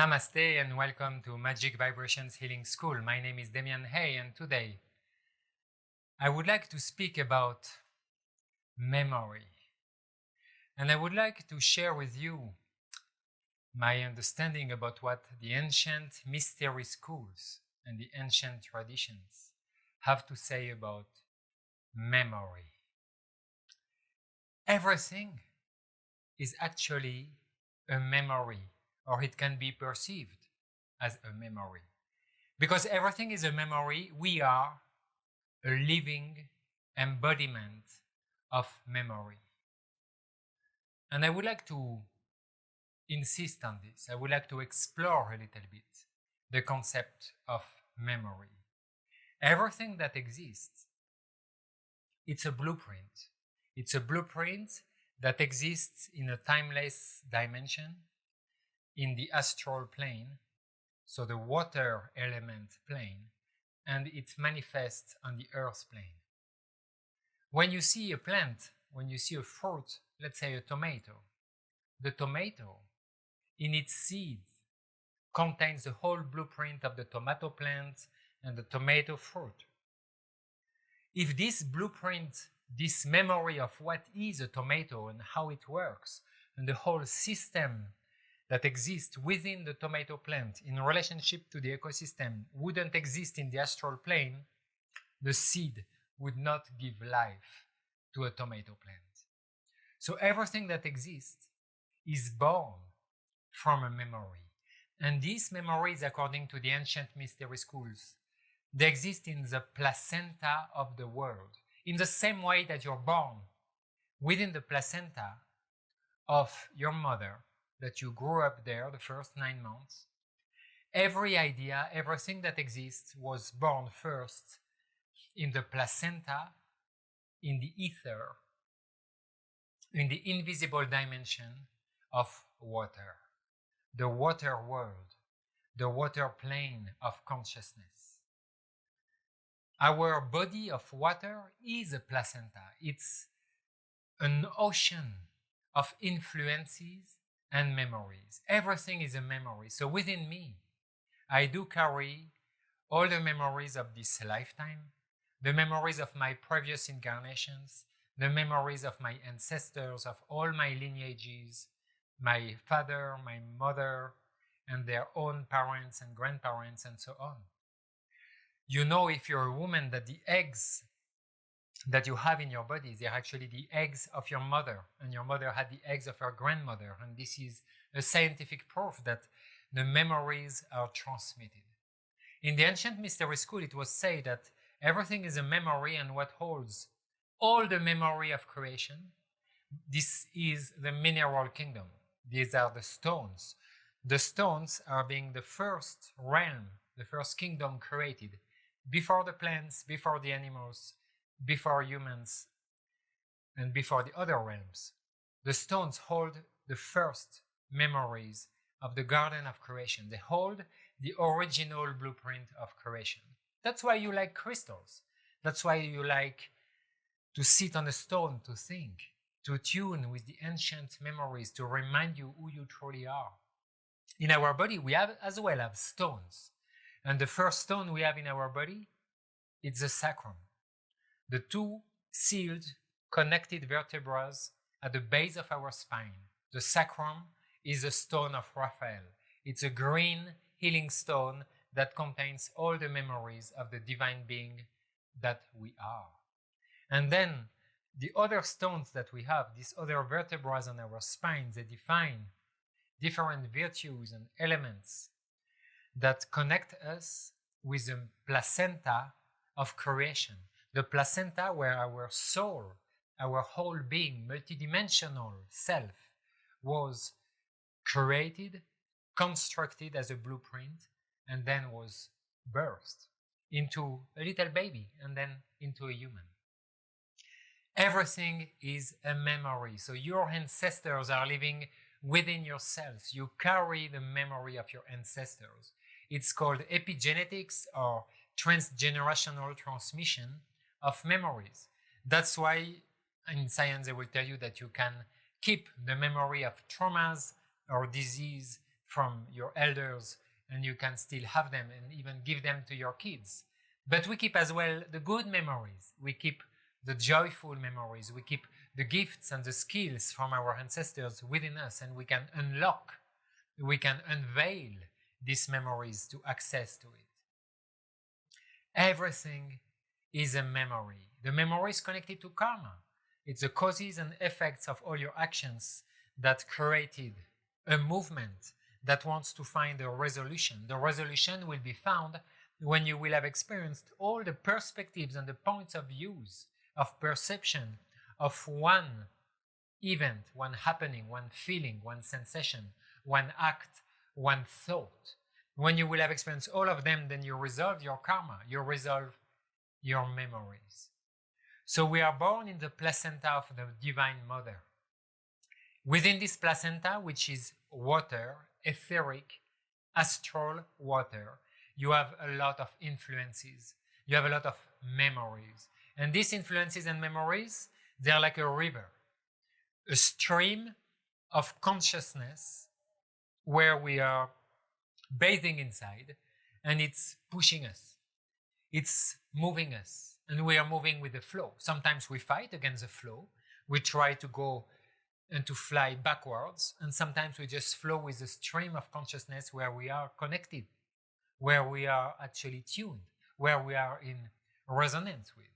Namaste and welcome to Magic Vibrations Healing School. My name is Damian Hay, and today I would like to speak about memory. And I would like to share with you my understanding about what the ancient mystery schools and the ancient traditions have to say about memory. Everything is actually a memory, or it can be perceived as a memory. Because everything is a memory, we are a living embodiment of memory. And I would like to insist on this. I would like to explore a little bit the concept of memory. Everything that exists, it's a blueprint. It's a blueprint that exists in a timeless dimension, in the astral plane, so the water element plane, and it manifests on the earth plane. When you see a plant, when you see a fruit, let's say a tomato, the tomato in its seeds contains the whole blueprint of the tomato plant and the tomato fruit. If this blueprint, this memory of what is a tomato and how it works, and the whole system that exists within the tomato plant in relationship to the ecosystem wouldn't exist in the astral plane, the seed would not give life to a tomato plant. So everything that exists is born from a memory. And these memories, according to the ancient mystery schools, they exist in the placenta of the world. In the same way that you're born within the placenta of your mother, that you grew up there the first 9 months, every idea, everything that exists was born first in the placenta, in the ether, in the invisible dimension of water, the water world, the water plane of consciousness. Our body of water is a placenta. It's an ocean of influences and memories. Everything is a memory. So within me, I do carry all the memories of this lifetime, the memories of my previous incarnations, the memories of my ancestors, of all my lineages, my father, my mother, and their own parents and grandparents, and so on. You know, if you're a woman, that the eggs that you have in your body, they're actually the eggs of your mother, and your mother had the eggs of her grandmother, and this is a scientific proof that the memories are transmitted. In the ancient mystery school, it was said that everything is a memory, and what holds all the memory of creation, this is the mineral kingdom. These are the stones. The stones are being the first realm, the first kingdom created, before the plants, before the animals, before humans, and before the other realms. The stones hold the first memories of the garden of creation. They hold the original blueprint of creation. That's why you like crystals. That's why you like to sit on a stone to think, to tune with the ancient memories, to remind you who you truly are. In our body, we have as well have stones. And the first stone we have in our body, it's the sacrum. The two sealed, connected vertebrae at the base of our spine. The sacrum is a stone of Raphael. It's a green healing stone that contains all the memories of the divine being that we are. And then the other stones that we have, these other vertebrae on our spine, they define different virtues and elements that connect us with the placenta of creation. The placenta where our soul, our whole being, multidimensional self, was created, constructed as a blueprint, and then was birthed into a little baby and then into a human. Everything is a memory. So your ancestors are living within yourselves. You carry the memory of your ancestors. It's called epigenetics, or transgenerational transmission of memories. That's why in science they will tell you that you can keep the memory of traumas or disease from your elders, and you can still have them and even give them to your kids. But we keep as well the good memories. We keep the joyful memories. We keep the gifts and the skills from our ancestors within us, and we can unlock, we can unveil these memories to access to it. Everything is a memory. The memory is connected to karma. It's the causes and effects of all your actions that created a movement that wants to find a resolution. The resolution will be found when you will have experienced all the perspectives and the points of views of perception of one event, one happening, one feeling, one sensation, one act, one thought. When you will have experienced all of them, then you resolve your karma, you resolve your memories. So we are born in the placenta of the Divine Mother. Within this placenta, which is water, etheric, astral water, you have a lot of influences. You have a lot of memories. And these influences and memories, they're like a river, a stream of consciousness where we are bathing inside, and it's pushing us. It's moving us, and we are moving with the flow. Sometimes we fight against the flow. We try to go and to fly backwards, and sometimes we just flow with the stream of consciousness where we are connected, where we are actually tuned, where we are in resonance with.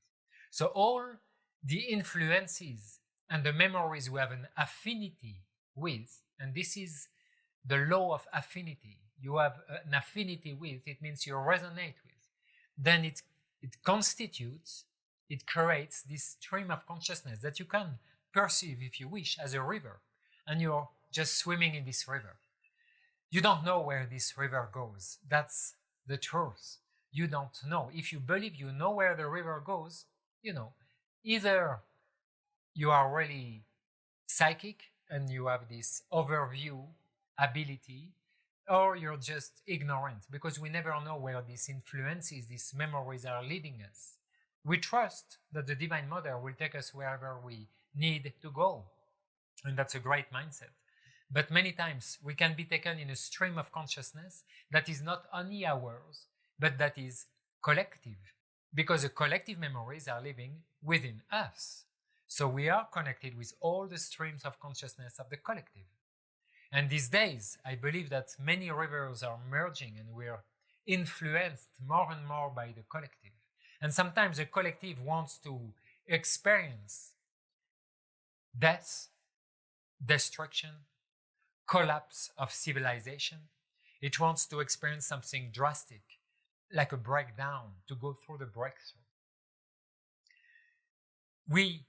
So all the influences and the memories we have an affinity with, and this is the law of affinity. You have an affinity with, it means you resonate with. Then it constitutes, it creates this stream of consciousness that you can perceive, if you wish, as a river. And you're just swimming in this river. You don't know where this river goes. That's the truth. You don't know. If you believe you know where the river goes, you know, either you are really psychic and you have this overview ability, or you're just ignorant, because we never know where these influences, these memories are leading us. We trust that the Divine Mother will take us wherever we need to go. And that's a great mindset. But many times we can be taken in a stream of consciousness that is not only ours, but that is collective, because the collective memories are living within us. So we are connected with all the streams of consciousness of the collective. And these days, I believe that many rivers are merging, and we're influenced more and more by the collective. And sometimes the collective wants to experience death, destruction, collapse of civilization. It wants to experience something drastic, like a breakdown, to go through the breakthrough. We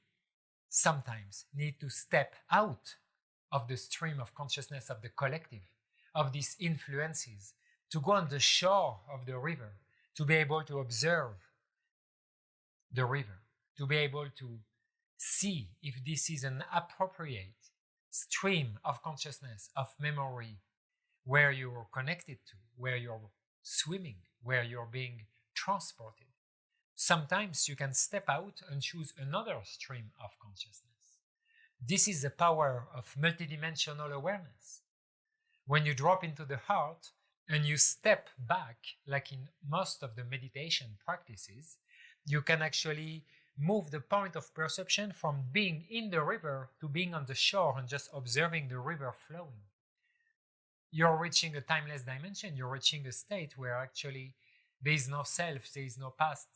sometimes need to step out of the stream of consciousness of the collective, of these influences, to go on the shore of the river, to be able to observe the river, to be able to see if this is an appropriate stream of consciousness, of memory, where you're connected to, where you're swimming, where you're being transported. Sometimes you can step out and choose another stream of consciousness. This is the power of multidimensional awareness. When you drop into the heart and you step back, like in most of the meditation practices, you can actually move the point of perception from being in the river to being on the shore and just observing the river flowing. You're reaching a timeless dimension. You're reaching a state where actually there is no self, there is no past,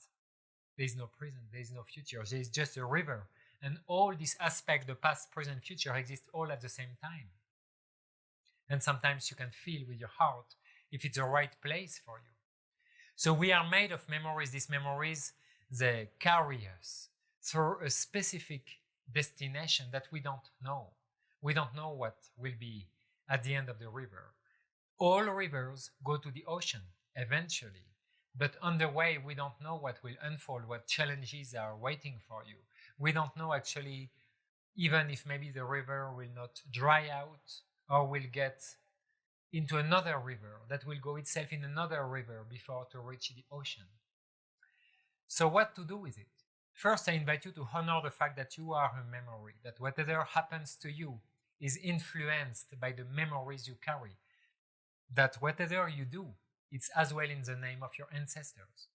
there is no present, there is no future. There is just a river. And all these aspects, the past, present, future, exist all at the same time. And sometimes you can feel with your heart if it's the right place for you. So we are made of memories. These memories, they carry us through a specific destination that we don't know. We don't know what will be at the end of the river. All rivers go to the ocean eventually. But on the way, we don't know what will unfold, what challenges are waiting for you. We don't know actually, even if maybe the river will not dry out or will get into another river that will go itself in another river before to reach the ocean. So what to do with it? First, I invite you to honor the fact that you are a memory, that whatever happens to you is influenced by the memories you carry. that whatever you do, it's as well in the name of your ancestors.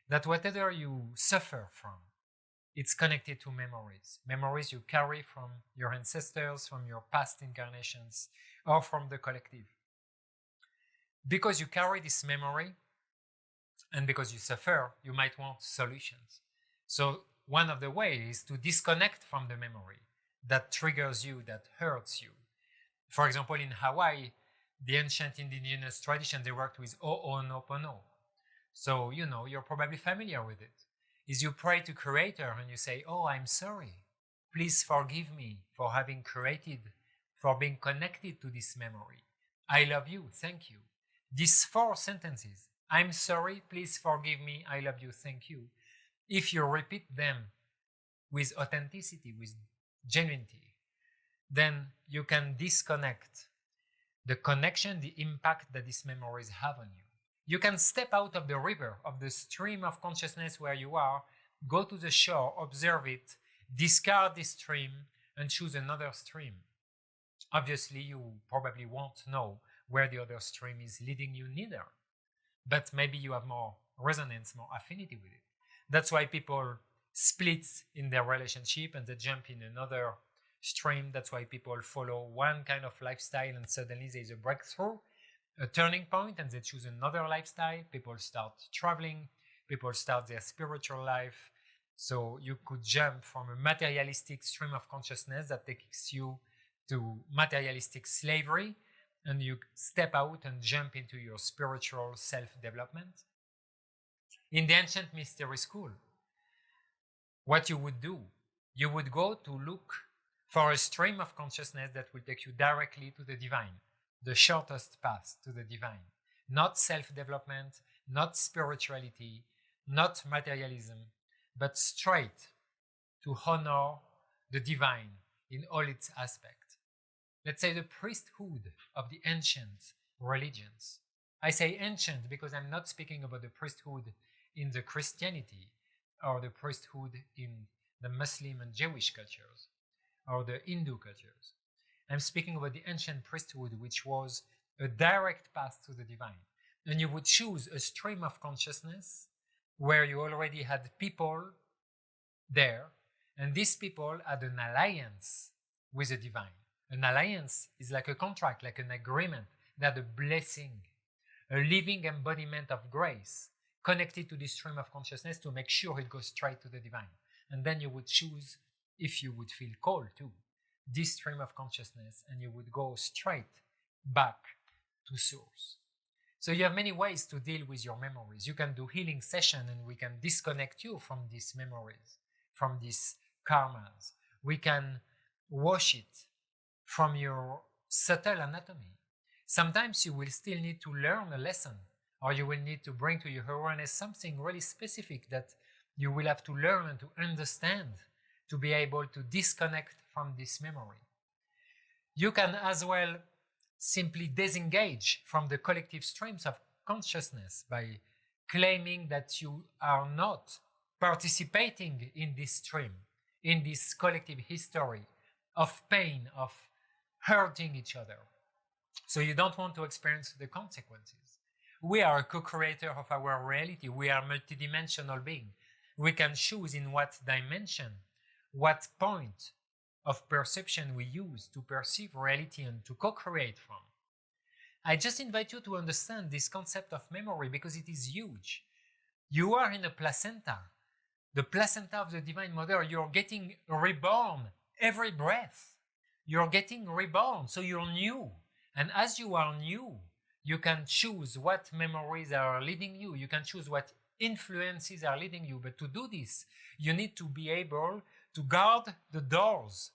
That whatever you suffer from, it's connected to memories. Memories you carry from your ancestors, from your past incarnations, or from the collective. Because you carry this memory, and because you suffer, you might want solutions. So one of the ways is to disconnect from the memory that triggers you, that hurts you. For example, in Hawaii, the ancient indigenous tradition, they worked with Ho'onopono. So, you're probably familiar with it. Is you pray to Creator and you say, oh, I'm sorry. Please forgive me for having created, for being connected to this memory. I love you. Thank you. These 4 sentences, I'm sorry, please forgive me, I love you, thank you. If you repeat them with authenticity, with genuinity, then you can disconnect the connection, the impact that these memories have on you. You can step out of the river, of the stream of consciousness where you are, go to the shore, observe it, discard this stream, and choose another stream. Obviously, you probably won't know where the other stream is leading you neither. But maybe you have more resonance, more affinity with it. That's why people split in their relationship and they jump in another stream. That's why people follow one kind of lifestyle and suddenly there's a breakthrough, a turning point, and they choose another lifestyle. People start traveling, people start their spiritual life. So you could jump from a materialistic stream of consciousness that takes you to materialistic slavery, and you step out and jump into your spiritual self-development. In the ancient mystery school, what you would do, you would go to look for a stream of consciousness that will take you directly to the divine, the shortest path to the divine. Not self-development, not spirituality, not materialism, but straight to honor the divine in all its aspects. Let's say the priesthood of the ancient religions. I say ancient because I'm not speaking about the priesthood in the Christianity or the priesthood in the Muslim and Jewish cultures or the Hindu cultures. I'm speaking about the ancient priesthood, which was a direct path to the divine. And you would choose a stream of consciousness where you already had people there, and these people had an alliance with the divine. An alliance is like a contract, like an agreement, that a blessing, a living embodiment of grace connected to this stream of consciousness to make sure it goes straight to the divine. And then you would choose, if you would feel called to, this stream of consciousness, and you would go straight back to source. So you have many ways to deal with your memories. You can do healing session and we can disconnect you from these memories, from these karmas. We can wash it from your subtle anatomy. Sometimes you will still need to learn a lesson, or you will need to bring to your awareness something really specific that you will have to learn and to understand to be able to disconnect from this memory. You can as well simply disengage from the collective streams of consciousness by claiming that you are not participating in this stream, in this collective history of pain, of hurting each other. So you don't want to experience the consequences. We are a co-creator of our reality. We are multidimensional being. We can choose in what dimension, what point of perception we use to perceive reality and to co-create from. I just invite you to understand this concept of memory because it is huge. You are in a placenta, the placenta of the Divine Mother. You're getting reborn every breath. You're getting reborn, so you're new. And as you are new, you can choose what memories are leading you. You can choose what influences are leading you. But to do this, you need to be able to guard the doors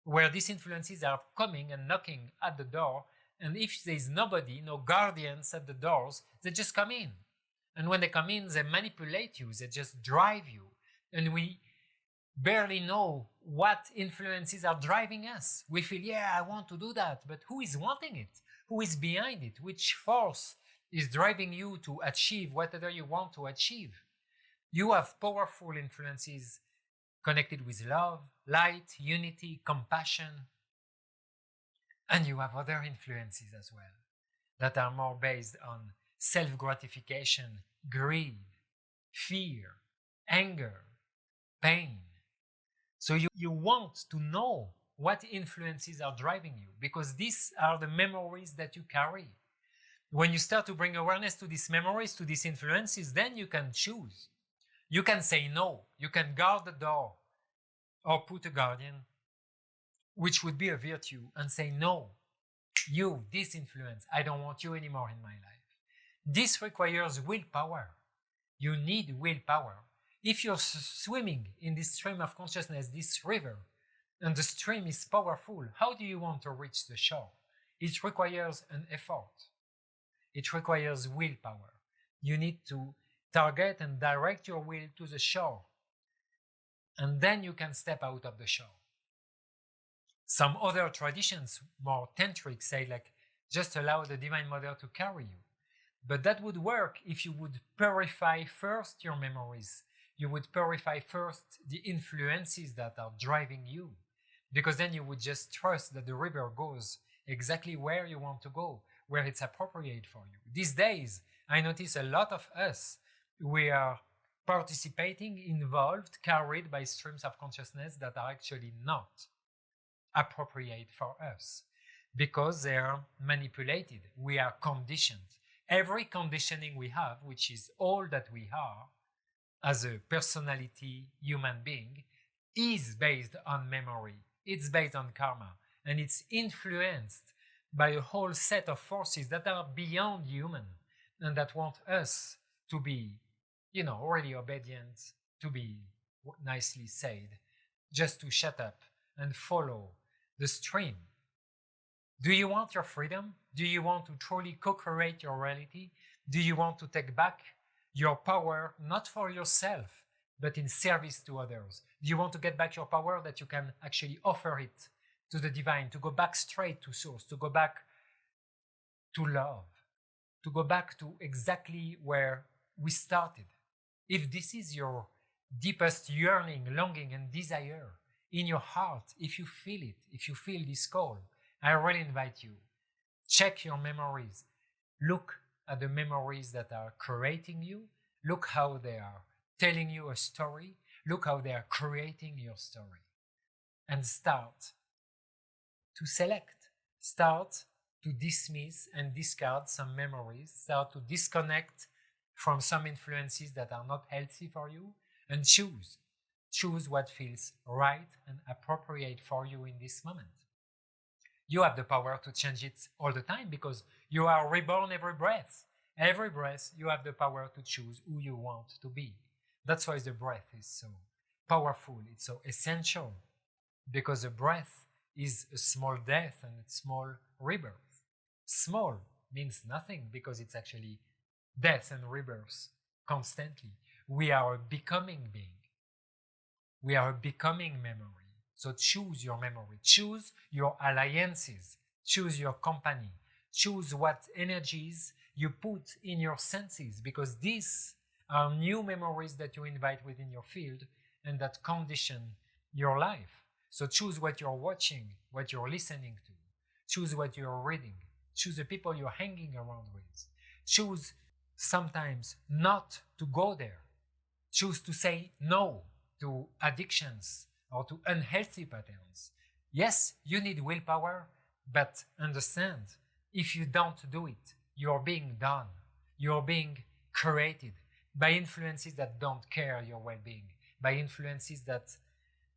where these influences are coming and knocking at the door. And if there is nobody, no guardians at the doors, they just come in. And when they come in, they manipulate you. They just drive you. And we barely know what influences are driving us. We feel, yeah, I want to do that. But who is wanting it? Who is behind it? Which force is driving you to achieve whatever you want to achieve? You have powerful influences connected with love, light, unity, compassion. And you have other influences as well that are more based on self-gratification, greed, fear, anger, pain. So you want to know what influences are driving you, because these are the memories that you carry. When you start to bring awareness to these memories, to these influences, then you can choose. You can say no. You can guard the door or put a guardian, which would be a virtue, and say, no, you, this influence, I don't want you anymore in my life. This requires willpower. You need willpower. If you're swimming in this stream of consciousness, this river, and the stream is powerful, how do you want to reach the shore? It requires an effort. It requires willpower. You need to target and direct your will to the shore, and then you can step out of the shore. Some other traditions, more tantric, say like, just allow the Divine Mother to carry you. But that would work if you would purify first your memories. You would purify first the influences that are driving you, because then you would just trust that the river goes exactly where you want to go, where it's appropriate for you. These days, I notice a lot of us, we are participating, involved, carried by streams of consciousness that are actually not appropriate for us, because they are manipulated. We are conditioned. Every conditioning we have, which is all that we are as a personality human being, is based on memory. It's based on karma, and it's influenced by a whole set of forces that are beyond human and that want us to be, already obedient, to be nicely said, just to shut up and follow the stream. Do you want your freedom? Do you want to truly co-create your reality? Do you want to take back your power, not for yourself, but in service to others? Do you want to get back your power that you can actually offer it to the divine, to go back straight to source, to go back to love, to go back to exactly where we started? If this is your deepest yearning, longing, and desire in your heart, if you feel it, if you feel this call, I really invite you, check your memories. Look at the memories that are creating you. Look how they are telling you a story. Look how they are creating your story. And start to select. Start to dismiss and discard some memories. Start to disconnect from some influences that are not healthy for you, and choose. Choose what feels right and appropriate for you in this moment. You have the power to change it all the time, because you are reborn every breath. Every breath, you have the power to choose who you want to be. That's why the breath is so powerful. It's so essential, because the breath is a small death and a small rebirth. Small means nothing, because it's actually death and rebirth constantly. We are a becoming being. We are a becoming memory. So choose your memory. Choose your alliances. Choose your company. Choose what energies you put in your senses, because these are new memories that you invite within your field and that condition your life. So choose what you're watching, what you're listening to. Choose what you're reading. Choose the people you're hanging around with. Choose sometimes not to go there. Choose to say no to addictions or to unhealthy patterns. Yes, you need willpower, but understand, if you don't do it, you're being done. You're being created by influences that don't care your well-being, by influences that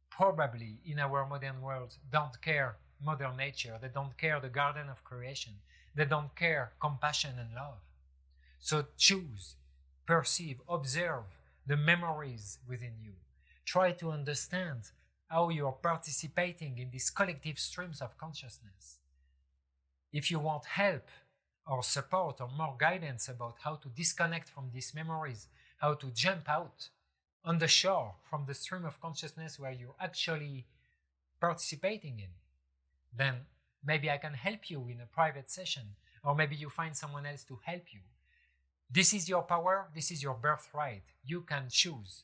probably in our modern world don't care Mother Nature, they don't care the garden of creation, they don't care compassion and love. So choose, perceive, observe the memories within you. Try to understand how you're participating in these collective streams of consciousness. If you want help or support or more guidance about how to disconnect from these memories, how to jump out on the shore from the stream of consciousness where you're actually participating in, then maybe I can help you in a private session, or maybe you find someone else to help you. This is your power, this is your birthright. You can choose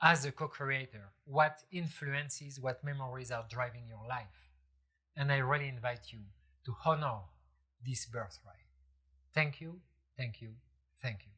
as a co-creator what influences, what memories are driving your life. And I really invite you to honor this birthright. Thank you, thank you, thank you.